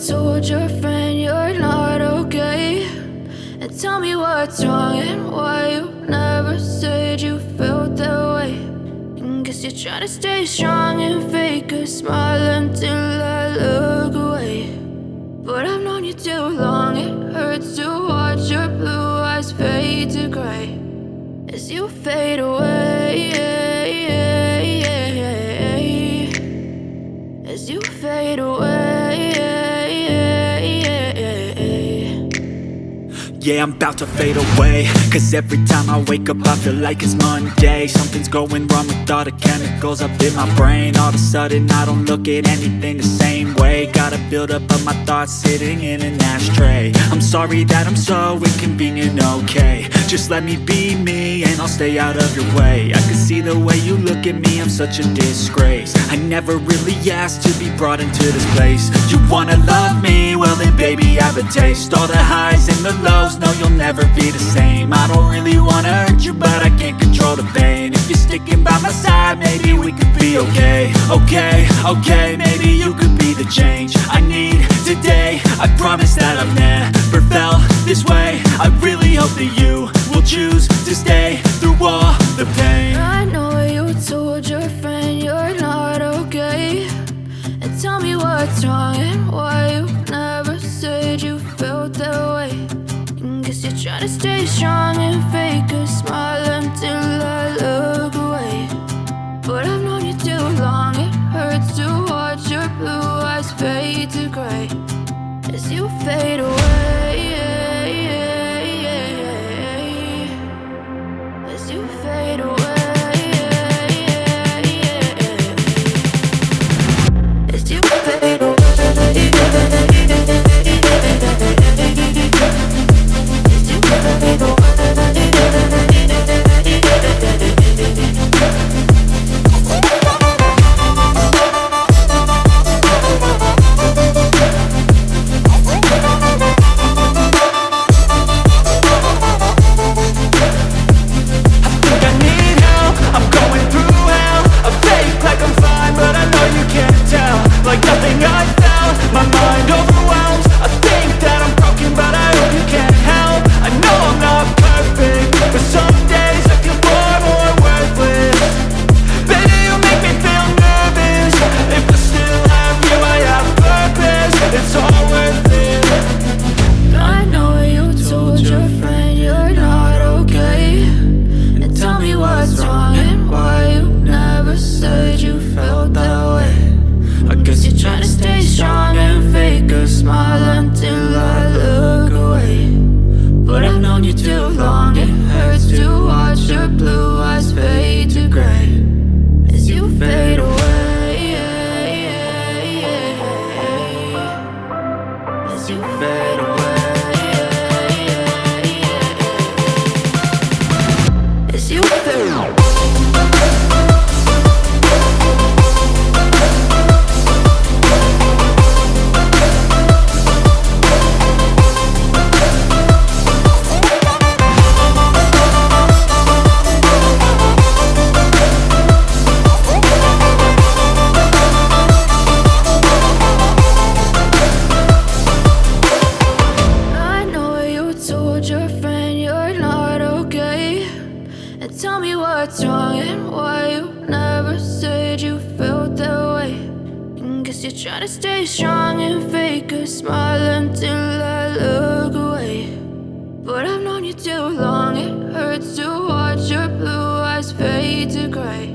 told your friend you're not okay, and tell me what's wrong and why you never said you felt that way. And guess you're trying to stay strong and fake a smile until I look away. But I've known you too long, it hurts to watch your blue eyes fade to gray as you fade away, as you fade away. Yeah, I'm about to fade away, cause every time I wake up I feel like it's Monday. Something's going wrong with all the chemicals up in my brain. All of a sudden I don't look at anything the same way. Gotta build up of my thoughts sitting in an ashtray. I'm sorry that I'm so inconvenient, okay. Just let me be me and I'll stay out of your way. I can see the way you look at me, I'm such a disgrace. I never really asked to be brought into this place. You wanna love me? Well then baby I have a taste. All the highs and the lows, no you'll never be the same. I don't really wanna hurt you but I can't control the pain. If you're sticking by my side maybe we could be okay. Okay, maybe you could be the change I need today. I promise that I've never felt this way. I really hope that you will choose to stay through all the pain. I know you told your friend you're not okay, and tell me what's wrong and why you never said you felt that way. And guess you're trying to stay strong and fake a smile until I look away. But I've known you too long, it hurts to watch your blue eyes fade to gray as you fade away, as you fade away, as you fade away. Like nothing I felt, my mind overwhelmed. I think that I'm broken, but I hope you can't help. I know I'm not perfect, but some days I feel far more worthless. Baby, you make me feel nervous. If I still have you, I have purpose. It's all worth it. I know you told your friend you're not okay, and tell me what's wrong and why you never said you felt that way. I guess you're trying to stay strong and fake a smile until I look away. But I've known you too long, it hurts to watch your blue eyes fade to gray as you fade away, as you fade away, as you fade away. Your friend you're not okay, and tell me what's wrong and why you never said you felt that way. And guess you're trying to stay strong and fake a smile until I look away. But I've known you too long, it hurts to watch your blue eyes fade to gray